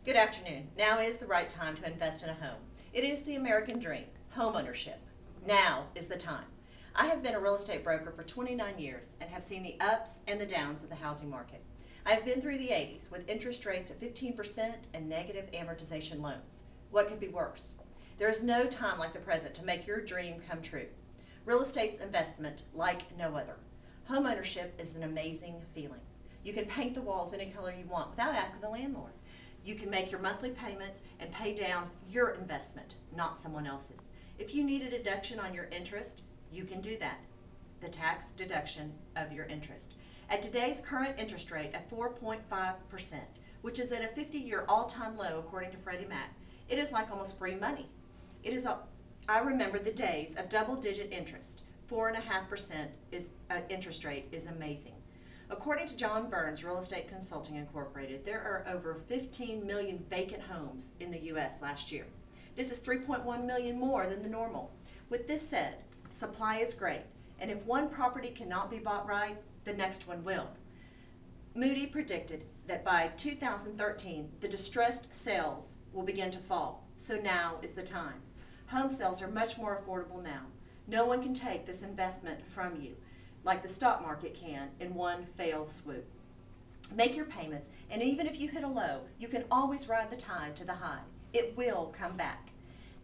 Good afternoon. Now is the right time to invest in a home. It is the American dream, home ownership. Now is the time. I have been a real estate broker for 29 years and have seen the ups and the downs of the housing market. I have been through the 80s with interest rates at 15% and negative amortization loans. What could be worse? There is no time like the present to make your dream come true. Real estate's investment like no other. Home ownership is an amazing feeling. You can paint the walls any color you want without asking the landlord. You can make your monthly payments and pay down your investment, not someone else's. If you need a deduction on your interest, you can do that. The tax deduction of your interest. At today's current interest rate at 4.5%, which is at a 50-year all-time low according to Freddie Mac, it is like almost free money. I remember the days of double-digit interest. 4.5% interest rate is amazing. According to John Burns Real Estate Consulting Incorporated, there are over 15 million vacant homes in the U.S. last year. This is 3.1 million more than the normal. With this said, supply is great, and if one property cannot be bought right, the next one will. Moody predicted that by 2013, the distressed sales will begin to fall, so now is the time. Home sales are much more affordable now. No one can take this investment from you like the stock market can in one fell swoop. Make your payments, and even if you hit a low, you can always ride the tide to the high. It will come back.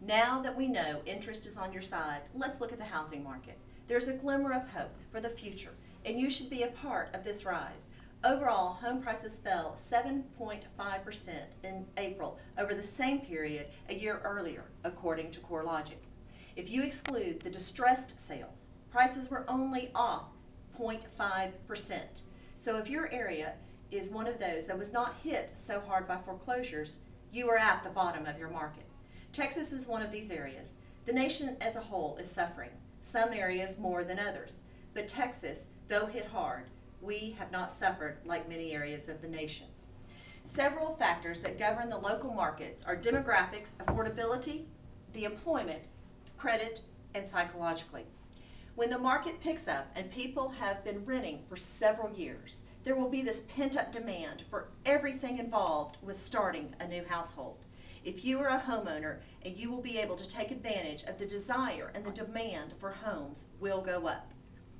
Now that we know interest is on your side, let's look at the housing market. There's a glimmer of hope for the future, and you should be a part of this rise. Overall, home prices fell 7.5% in April over the same period a year earlier, according to CoreLogic. If you exclude the distressed sales, prices were only off 0.5%. So if your area is one of those that was not hit so hard by foreclosures, you are at the bottom of your market. Texas is one of these areas. The nation as a whole is suffering, some areas more than others. But Texas, though hit hard, we have not suffered like many areas of the nation. Several factors that govern the local markets are demographics, affordability, the employment, credit, and psychologically. When the market picks up and people have been renting for several years, there will be this pent-up demand for everything involved with starting a new household. If you are a homeowner, and you will be able to take advantage of the desire and the demand for homes will go up.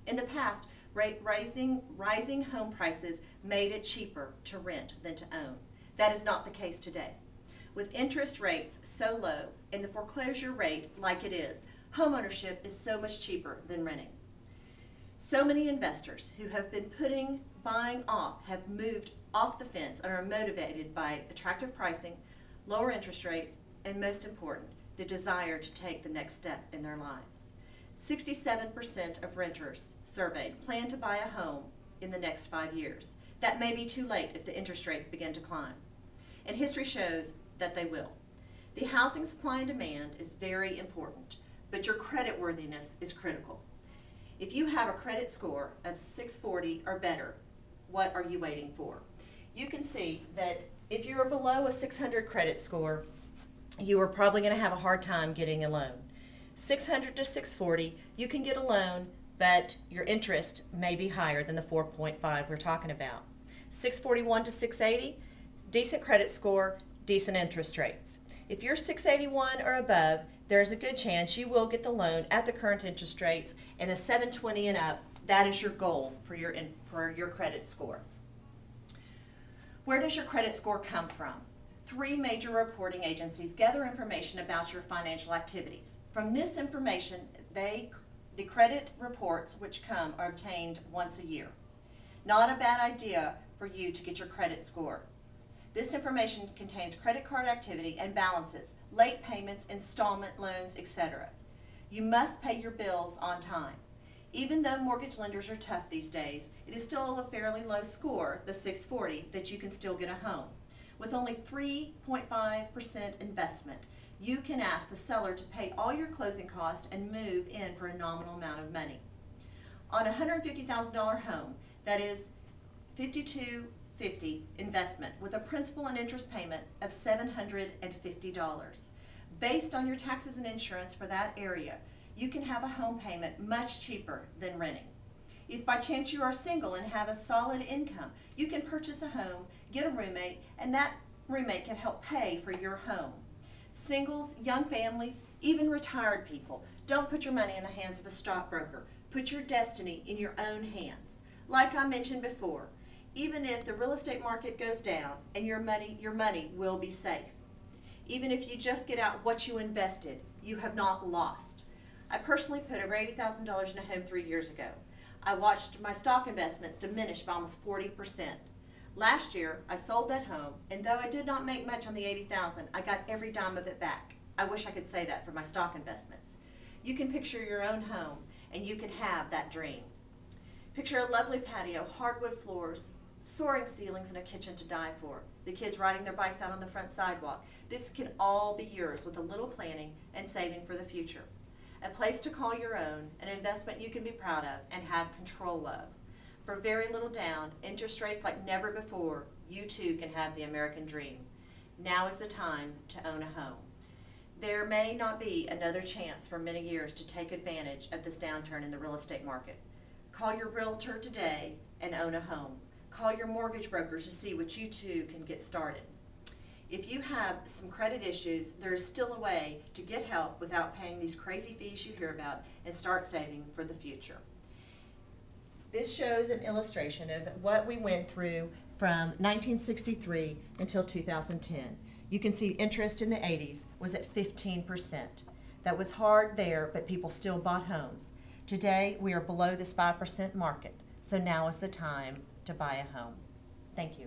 In the past, rising home prices made it cheaper to rent than to own. That is not the case today. With interest rates so low and the foreclosure rate like it is, homeownership is so much cheaper than renting. So many investors who have been buying off have moved off the fence and are motivated by attractive pricing, lower interest rates, and most important, the desire to take the next step in their lives. 67% of renters surveyed plan to buy a home in the next 5 years. That may be too late if the interest rates begin to climb. And history shows that they will. The housing supply and demand is very important, but your credit worthiness is critical. If you have a credit score of 640 or better, what are you waiting for? You can see that if you're below a 600 credit score, you are probably going to have a hard time getting a loan. 600 to 640, you can get a loan, but your interest may be higher than the 4.5 we're talking about. 641 to 680, decent credit score, decent interest rates. If you're 681 or above, there's a good chance you will get the loan at the current interest rates, and a 720 and up, that is your goal for your credit score. Where does your credit score come from? 3 major reporting agencies gather information about your financial activities. From this information, the credit reports which come are obtained once a year. Not a bad idea for you to get your credit score. This information contains credit card activity and balances, late payments, installment loans, etc. You must pay your bills on time. Even though mortgage lenders are tough these days, it is still a fairly low score, the 640, that you can still get a home. With only 3.5% investment, you can ask the seller to pay all your closing costs and move in for a nominal amount of money. On a $150,000 home, that is $52.50 investment with a principal and interest payment of $750. Based on your taxes and insurance for that area, you can have a home payment much cheaper than renting. If by chance you are single and have a solid income, you can purchase a home, get a roommate, and that roommate can help pay for your home. Singles, young families, even retired people, don't put your money in the hands of a stockbroker. Put your destiny in your own hands. Like I mentioned before, even if the real estate market goes down and your money will be safe. Even if you just get out what you invested, you have not lost. I personally put over $80,000 in a home 3 years ago. I watched my stock investments diminish by almost 40%. Last year, I sold that home, and though I did not make much on the $80,000, I got every dime of it back. I wish I could say that for my stock investments. You can picture your own home, and you can have that dream. Picture a lovely patio, hardwood floors, soaring ceilings, and a kitchen to die for. The kids riding their bikes out on the front sidewalk. This can all be yours with a little planning and saving for the future. A place to call your own, an investment you can be proud of and have control of. For very little down, interest rates like never before, you too can have the American dream. Now is the time to own a home. There may not be another chance for many years to take advantage of this downturn in the real estate market. Call your realtor today and own a home. Call your mortgage broker to see what you too can get started. If you have some credit issues, there is still a way to get help without paying these crazy fees you hear about and start saving for the future. This shows an illustration of what we went through from 1963 until 2010. You can see interest in the 80s was at 15%. That was hard there, but people still bought homes. Today, we are below this 5% market, so now is the time to buy a home. Thank you.